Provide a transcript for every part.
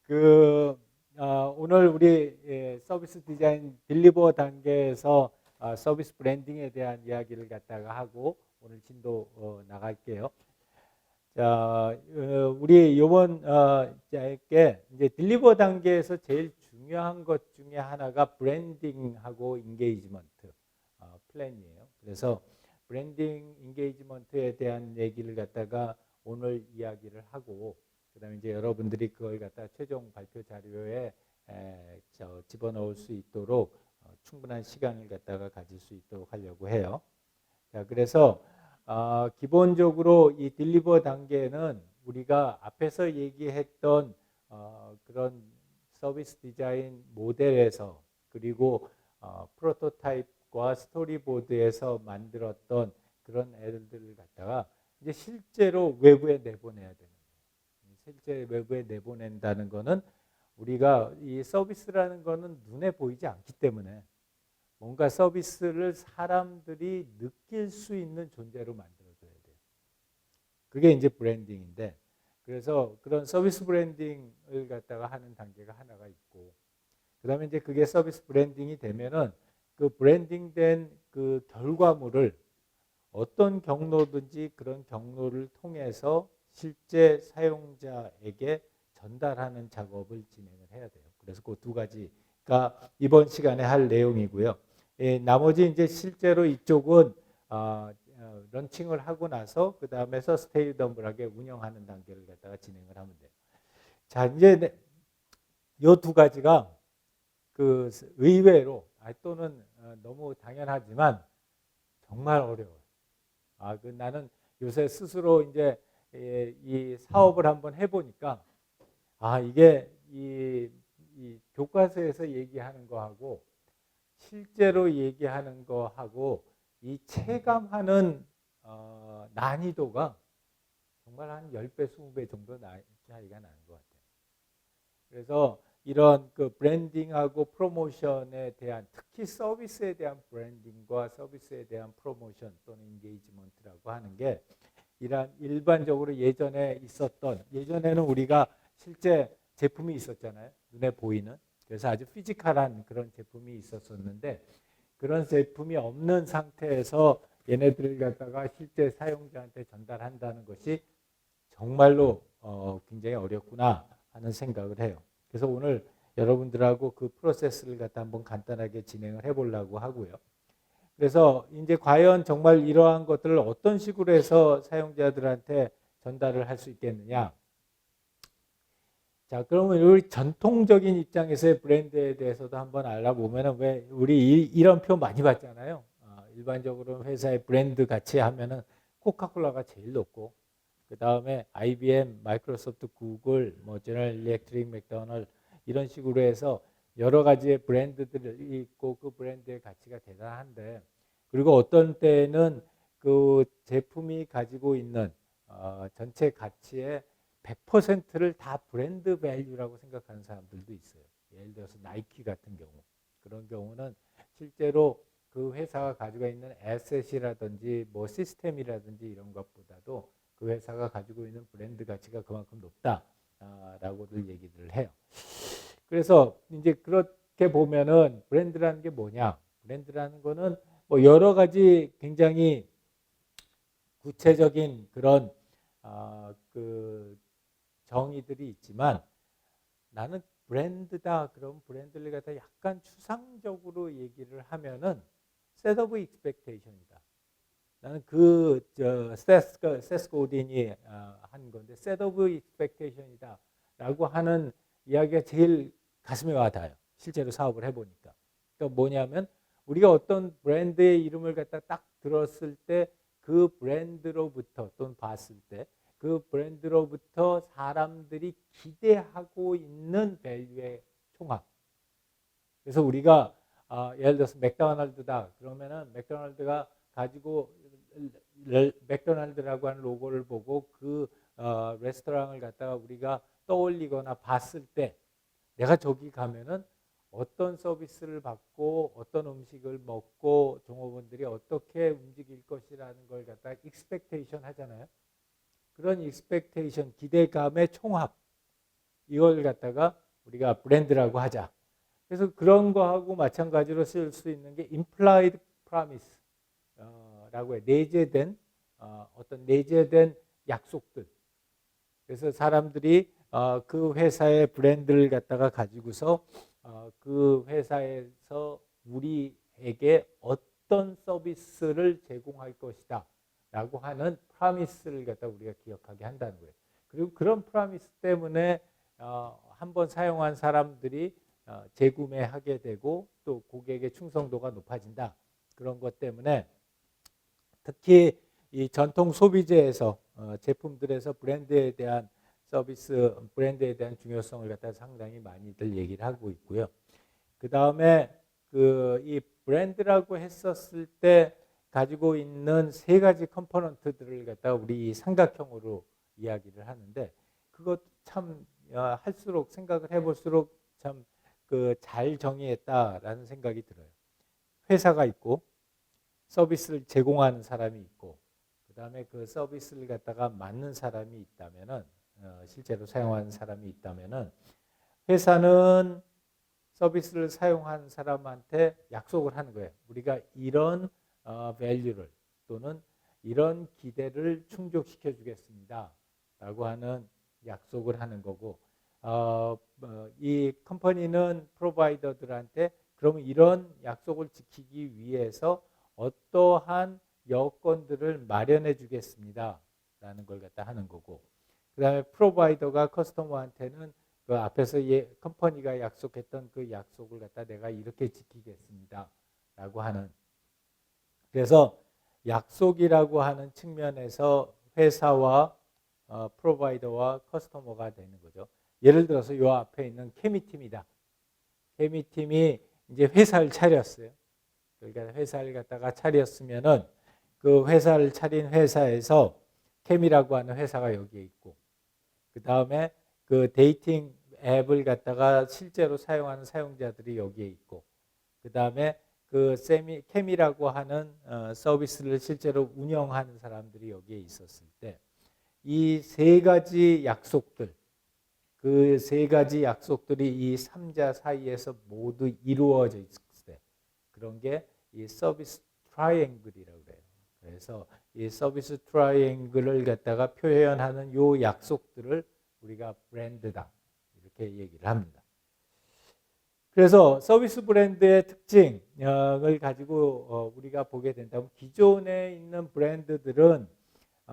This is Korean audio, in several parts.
그 오늘 우리 서비스 디자인 딜리버 단계에서 서비스 브랜딩에 대한 이야기를 갖다가 하고 오늘 진도 나갈게요. 자, 우리 이번 게 이제 딜리버 단계에서 제일 중요한 것 중에 하나가 브랜딩하고 인게이지먼트 플랜이에요. 그래서 브랜딩 인게이지먼트에 대한 얘기를 갖다가 오늘 이야기를 하고 그다음에 이제 여러분들이 그걸 갖다 최종 발표 자료에 집어넣을 수 있도록 충분한 시간을 갖다가 가질 수 있도록 하려고 해요. 자, 그래서 기본적으로 이 딜리버 단계는 우리가 앞에서 얘기했던 그런 서비스 디자인 모델에서 그리고 프로토타입과 스토리보드에서 만들었던 그런 애들을 갖다가 이제 실제로 외부에 내보내야 되는 거예요. 실제 외부에 내보낸다는 거는 우리가 이 서비스라는 거는 눈에 보이지 않기 때문에 뭔가 서비스를 사람들이 느낄 수 있는 존재로 만들어줘야 돼요. 그게 이제 브랜딩인데, 그래서 그런 서비스 브랜딩을 갖다가 하는 단계가 하나가 있고, 그 다음에 이제 그게 서비스 브랜딩이 되면은 그 브랜딩된 그 결과물을 어떤 경로든지 그런 경로를 통해서 실제 사용자에게 전달하는 작업을 진행을 해야 돼요. 그래서 그 두 가지가 이번 시간에 할 내용이고요. 나머지 이제 실제로 이쪽은 런칭을 하고 나서 그 다음에 서스테이너블하게 운영하는 단계를 갖다가 진행을 하면 돼요. 자, 이제 이 두 가지가 그 의외로 또는 너무 당연하지만 정말 어려워요. 나는 요새 스스로 이제 이 사업을 한번 해보니까 이게 이 교과서에서 얘기하는 거하고 실제로 얘기하는 거하고 이 체감하는 난이도가 정말 한 10배, 20배 정도 차이가 나는 것 같아요. 그래서 이런 그 브랜딩하고 프로모션에 대한 특히 서비스에 대한 브랜딩과 서비스에 대한 프로모션 또는 인게이지먼트라고 하는 게 일반적으로 예전에는 우리가 실제 제품이 있었잖아요. 눈에 보이는. 그래서 아주 피지컬한 그런 제품이 있었었는데 그런 제품이 없는 상태에서 얘네들을 갖다가 실제 사용자한테 전달한다는 것이 정말로 굉장히 어렵구나 하는 생각을 해요. 그래서 오늘 여러분들하고 그 프로세스를 갖다 한번 간단하게 진행을 해보려고 하고요. 그래서 이제 과연 정말 이러한 것들을 어떤 식으로 해서 사용자들한테 전달을 할 수 있겠느냐. 자, 그러면 우리 전통적인 입장에서의 브랜드에 대해서도 한번 알아보면은 왜 우리 이런 표 많이 봤잖아요. 일반적으로 회사의 브랜드 같이 하면은 코카콜라가 제일 높고 그 다음에 IBM, 마이크로소프트, 구글, 뭐 제너럴 일렉트릭, 맥도날드 이런 식으로 해서 여러 가지의 브랜드들이 있고 그 브랜드의 가치가 대단한데 그리고 어떤 때는 그 제품이 가지고 있는 전체 가치의 100%를 다 브랜드 밸류라고 생각하는 사람들도 있어요. 예를 들어서 나이키 같은 경우. 그런 경우는 실제로 그 회사가 가지고 있는 에셋이라든지 뭐 시스템이라든지 이런 것보다도 그 회사가 가지고 있는 브랜드 가치가 그만큼 높다라고들 얘기를 해요. 그래서 이제 그렇게 보면은 브랜드라는 게 뭐냐? 브랜드라는 거는 뭐 여러 가지 굉장히 구체적인 그런 그 정의들이 있지만 나는 브랜드다. 그럼 브랜드를 갖다 약간 추상적으로 얘기를 하면은 set of expectation이다. 나는 세스 고딘이 한 건데 set of expectation이다. 라고 하는 이야기가 제일 가슴에 와닿아요. 실제로 사업을 해보니까. 그러니까 뭐냐면 우리가 어떤 브랜드의 이름을 갖다 딱 들었을 때 그 브랜드로부터 또는 봤을 때 그 브랜드로부터 사람들이 기대하고 있는 밸류의 총합. 그래서 우리가 예를 들어서 맥도날드다. 그러면은 맥도날드가 가지고 맥도날드라고 하는 로고를 보고 그 레스토랑을 갖다가 우리가 떠올리거나 봤을 때 내가 저기 가면은 어떤 서비스를 받고 어떤 음식을 먹고 종업원들이 어떻게 움직일 것이라는 걸 갖다 익스펙테이션 하잖아요. 그런 익스펙테이션, 기대감의 총합. 이걸 갖다가 우리가 브랜드라고 하자. 그래서 그런 거하고 마찬가지로 쓸 수 있는 게 implied promise 라고 해. 내재된 어떤 내재된 약속들. 그래서 사람들이 그 회사의 브랜드를 갖다가 가지고서 그 회사에서 우리에게 어떤 서비스를 제공할 것이다 라고 하는 프라미스를 갖다 우리가 기억하게 한다는 거예요. 그리고 그런 프라미스 때문에 한번 사용한 사람들이 재구매하게 되고 또 고객의 충성도가 높아진다. 그런 것 때문에 특히 이 전통 소비재에서 제품들에서 브랜드에 대한 서비스, 브랜드에 대한 중요성을 갖다 상당히 많이들 얘기를 하고 있고요. 그 다음에 이 브랜드라고 했었을 때 가지고 있는 세 가지 컴포넌트들을 갖다가 우리 삼각형으로 이야기를 하는데 그것도 참 할수록 생각을 해볼수록 참 잘 정의했다라는 생각이 들어요. 회사가 있고 서비스를 제공하는 사람이 있고 그 다음에 그 서비스를 갖다가 맞는 사람이 있다면은 실제로 사용하는 사람이 있다면은 회사는 서비스를 사용한 사람한테 약속을 하는 거예요. 우리가 이런 밸류를 또는 이런 기대를 충족시켜 주겠습니다. 라고 하는 약속을 하는 거고 이 컴퍼니는 프로바이더들한테 그러면 이런 약속을 지키기 위해서 어떠한 여건들을 마련해 주겠습니다. 라는 걸 갖다 하는 거고 그 다음에 프로바이더가 커스터머한테는 그 앞에서 컴퍼니가 약속했던 그 약속을 갖다 내가 이렇게 지키겠습니다. 라고 하는 그래서 약속이라고 하는 측면에서 회사와 프로바이더와 커스터머가 되는 거죠. 예를 들어서 이 앞에 있는 케미팀이다. 케미팀이 이제 회사를 차렸어요. 그러니까 회사를 갖다가 차렸으면은 그 회사를 차린 회사에서 케미라고 하는 회사가 여기에 있고 그 다음에 그 데이팅 앱을 갖다가 실제로 사용하는 사용자들이 여기에 있고 그 다음에 그 케미라고 하는 서비스를 실제로 운영하는 사람들이 여기에 있었을 때 이 세 가지 약속들 그 세 가지 약속들이 이 3자 사이에서 모두 이루어져 있을 때 그런 게 이 서비스 트라이앵글이라고 그래요. 그래서 이 서비스 트라이앵글을 갖다가 표현하는 요 약속들을 우리가 브랜드다 이렇게 얘기를 합니다. 그래서 서비스 브랜드의 특징을 가지고 우리가 보게 된다면 기존에 있는 브랜드들은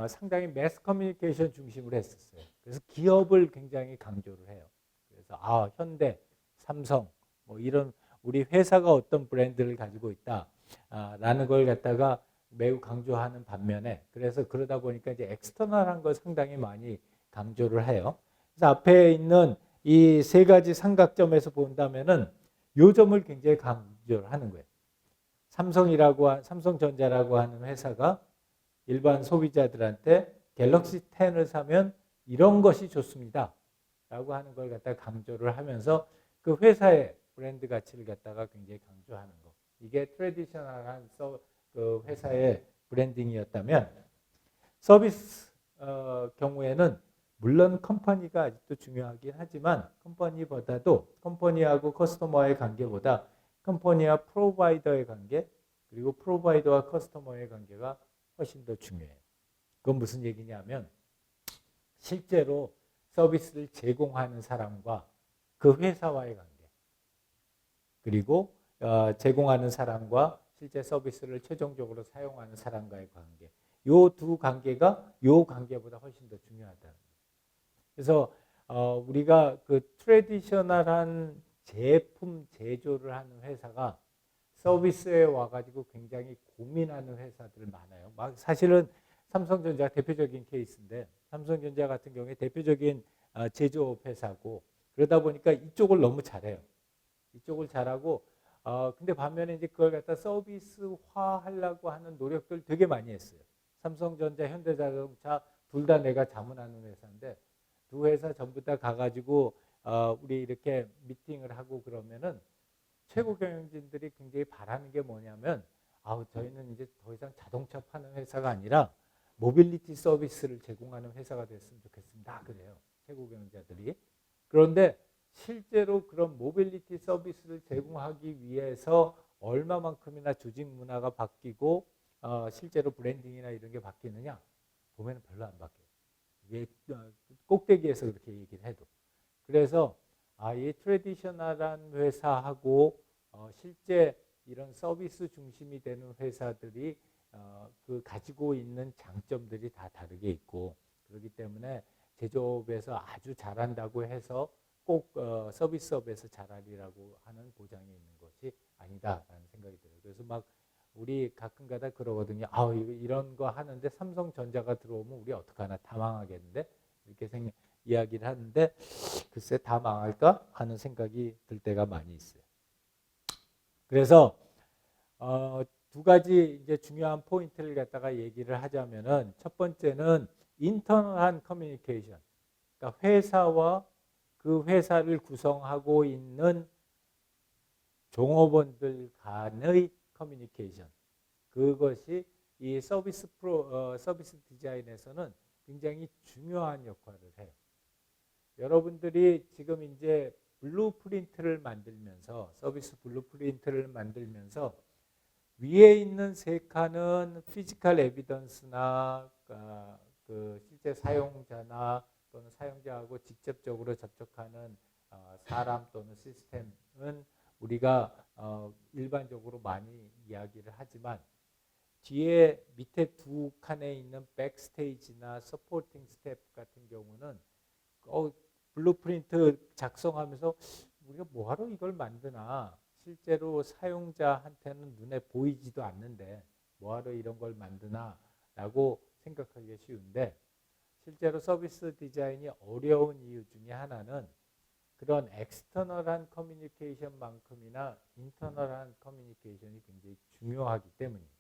상당히 매스 커뮤니케이션 중심으로 했었어요. 그래서 기업을 굉장히 강조를 해요. 그래서 현대, 삼성 뭐 이런 우리 회사가 어떤 브랜드를 가지고 있다라는 걸 갖다가 매우 강조하는 반면에 그래서 그러다 보니까 이제 엑스터널한 걸 상당히 많이 강조를 해요. 그래서 앞에 있는 이 세 가지 삼각점에서 본다면은 요 점을 굉장히 강조를 하는 거예요. 삼성전자라고 하는 회사가 일반 소비자들한테 갤럭시 10을 사면 이런 것이 좋습니다. 라고 하는 걸 갖다가 강조를 하면서 그 회사의 브랜드 가치를 갖다가 굉장히 강조하는 거. 이게 트래디셔널한 그 회사의 브랜딩이었다면 서비스 경우에는 물론 컴퍼니가 아직도 중요하긴 하지만 컴퍼니보다도 컴퍼니하고 커스터머의 관계보다 컴퍼니와 프로바이더의 관계 그리고 프로바이더와 커스터머의 관계가 훨씬 더 중요해요. 그건 무슨 얘기냐면 실제로 서비스를 제공하는 사람과 그 회사와의 관계 그리고 제공하는 사람과 실제 서비스를 최종적으로 사용하는 사람과의 관계 요 두 관계가 요 관계보다 훨씬 더 중요하다는 거예요. 그래서 우리가 그 트래디셔널한 제품 제조를 하는 회사가 서비스에 와가지고 굉장히 고민하는 회사들 많아요. 막 사실은 삼성전자가 대표적인 케이스인데 삼성전자 같은 경우에 대표적인 제조업 회사고 그러다 보니까 이쪽을 너무 잘해요. 이쪽을 잘하고 근데 반면에 이제 그걸 갖다 서비스화 하려고 하는 노력들 되게 많이 했어요. 삼성전자, 현대자동차 둘 다 내가 자문하는 회사인데 두 회사 전부 다 가가지고 우리 이렇게 미팅을 하고 그러면은 최고 경영진들이 굉장히 바라는 게 뭐냐면 저희는 이제 더 이상 자동차 파는 회사가 아니라 모빌리티 서비스를 제공하는 회사가 됐으면 좋겠습니다. 그래요. 최고 경영자들이. 그런데 실제로 그런 모빌리티 서비스를 제공하기 위해서 얼마만큼이나 조직 문화가 바뀌고 실제로 브랜딩이나 이런 게 바뀌느냐 보면 별로 안 바뀌어요. 이게 꼭대기에서 그렇게 얘기를 해도. 그래서 이 트레디셔널한 회사하고 실제 이런 서비스 중심이 되는 회사들이 그 가지고 있는 장점들이 다 다르게 있고, 그렇기 때문에 제조업에서 아주 잘한다고 해서 꼭 서비스업에서 잘하리라고 하는 보장이 있는 것이 아니다라는 생각이 들어요. 그래서 막 우리 가끔가다 그러거든요. 이런 거 하는데 삼성전자가 들어오면 우리 어떡하나, 다 망하겠는데, 이렇게 이야기를 하는데 글쎄 다 망할까 하는 생각이 들 때가 많이 있어요. 그래서 두 가지 이제 중요한 포인트를 갖다가 얘기를 하자면은, 첫 번째는 인터널한 커뮤니케이션. 그러니까 회사와 그 회사를 구성하고 있는 종업원들 간의 커뮤니케이션. 그것이 이 서비스 디자인에서는 굉장히 중요한 역할을 해요. 여러분들이 지금 이제 블루프린트를 만들면서, 서비스 블루프린트를 만들면서 위에 있는 세 칸은 피지컬 에비던스나 그 실제 사용자나 또는 사용자하고 직접적으로 접촉하는 사람 또는 시스템은 우리가 일반적으로 많이 이야기를 하지만, 뒤에 밑에 두 칸에 있는 백스테이지나 서포팅 스텝 같은 경우는 블루프린트 작성하면서 우리가 뭐하러 이걸 만드나, 실제로 사용자한테는 눈에 보이지도 않는데 뭐하러 이런 걸 만드나 라고 생각하기가 쉬운데, 실제로 서비스 디자인이 어려운 이유 중에 하나는 그런 엑스터널한 커뮤니케이션만큼이나 인터널한 커뮤니케이션이 굉장히 중요하기 때문입니다.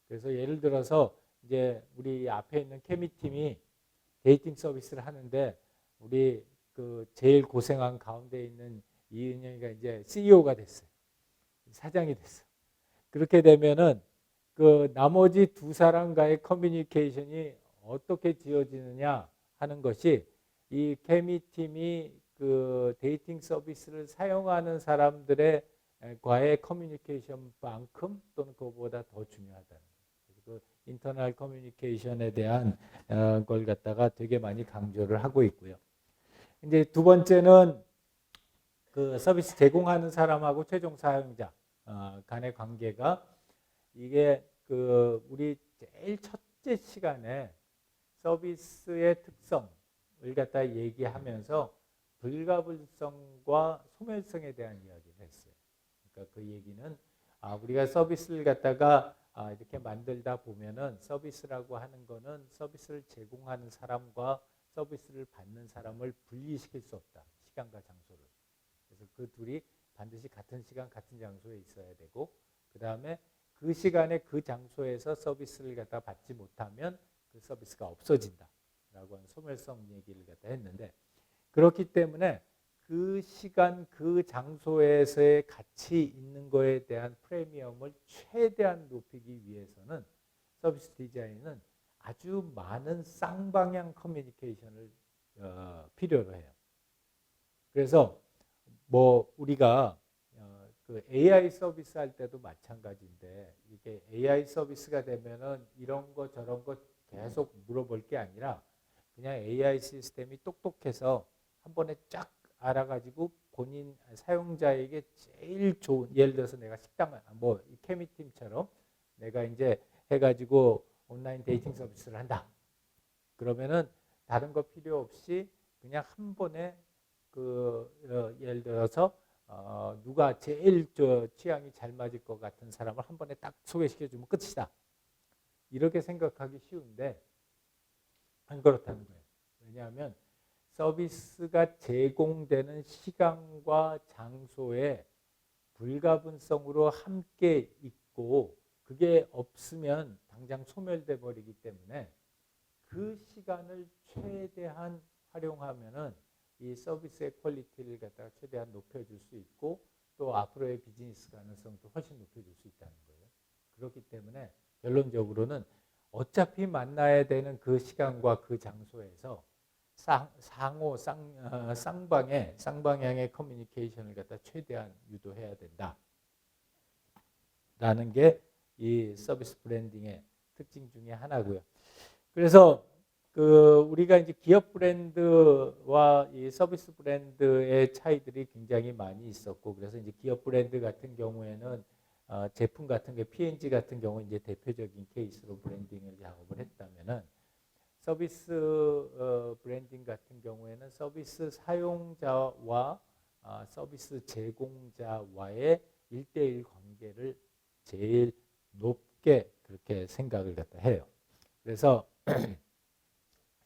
그래서 예를 들어서 이제 우리 앞에 있는 케미팀이 데이팅 서비스를 하는데, 우리 그 제일 고생한 가운데 있는 이은영이가 이제 CEO가 됐어요. 사장이 됐어요. 그렇게 되면은 그 나머지 두 사람과의 커뮤니케이션이 어떻게 지어지느냐 하는 것이, 이 케미팀이 그 데이팅 서비스를 사용하는 사람들의 과의 커뮤니케이션만큼 또는 그보다 더 중요하다는 거예요. 그 인터널 커뮤니케이션에 대한 걸 갖다가 되게 많이 강조를 하고 있고요. 이제 두 번째는 그 서비스 제공하는 사람하고 최종 사용자 간의 관계가, 이게 그 우리 제일 첫째 시간에 서비스의 특성을 갖다 얘기하면서 불가불성과 소멸성에 대한 이야기를 했어요. 그러니까 그 얘기는 우리가 서비스를 갖다가 이렇게 만들다 보면은, 서비스라고 하는 거는 서비스를 제공하는 사람과 서비스를 받는 사람을 분리시킬 수 없다. 시간과 장소를. 그래서 그 둘이 반드시 같은 시간 같은 장소에 있어야 되고, 그 다음에 그 시간에 그 장소에서 서비스를 갖다 받지 못하면 그 서비스가 없어진다 라고 하는 소멸성 얘기를 갖다 했는데, 그렇기 때문에 그 시간 그 장소에서의 가치 있는 거에 대한 프리미엄을 최대한 높이기 위해서는 서비스 디자인은 아주 많은 쌍방향 커뮤니케이션을 필요로 해요. 그래서 뭐 우리가 그 AI 서비스 할 때도 마찬가지인데, 이게 AI 서비스가 되면은 이런 거 저런 거 계속 물어볼 게 아니라, 그냥 AI 시스템이 똑똑해서 한 번에 쫙 알아가지고 본인 사용자에게 제일 좋은, 예를 들어서 내가 식당 뭐 케미팀처럼 내가 이제 해가지고 온라인 데이팅 서비스를 한다. 그러면은 다른 거 필요 없이 그냥 한 번에 그 예를 들어서 누가 제일 취향이 잘 맞을 것 같은 사람을 한 번에 딱 소개시켜주면 끝이다. 이렇게 생각하기 쉬운데 안 그렇다는 거예요. 왜냐하면 서비스가 제공되는 시간과 장소에 불가분성으로 함께 있고, 그게 없으면 당장 소멸돼 버리기 때문에 그 시간을 최대한 활용하면은 이 서비스의 퀄리티를 갖다가 최대한 높여줄 수 있고, 또 앞으로의 비즈니스 가능성도 훨씬 높여줄 수 있다는 거예요. 그렇기 때문에 결론적으로는 어차피 만나야 되는 그 시간과 그 장소에서 상호 쌍방향의 커뮤니케이션을 갖다 최대한 유도해야 된다라는 게 이 서비스 브랜딩의 특징 중에 하나고요. 그래서 우리가 이제 기업 브랜드와 이 서비스 브랜드의 차이들이 굉장히 많이 있었고, 그래서 이제 기업 브랜드 같은 경우에는 제품 같은 게 P&G 같은 경우 이제 대표적인 케이스로 브랜딩을 작업을 했다면은, 서비스 브랜딩 같은 경우에는 서비스 사용자와 서비스 제공자와의 1대1 관계를 제일 높게 그렇게 생각을 갖다 해요. 그래서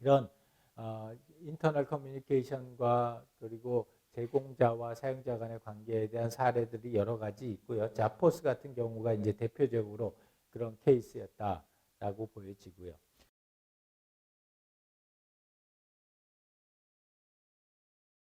이런 인터널 커뮤니케이션과 그리고 제공자와 사용자 간의 관계에 대한 사례들이 여러 가지 있고요. 자포스 같은 경우가 이제 대표적으로 그런 케이스였다라고 보여지고요.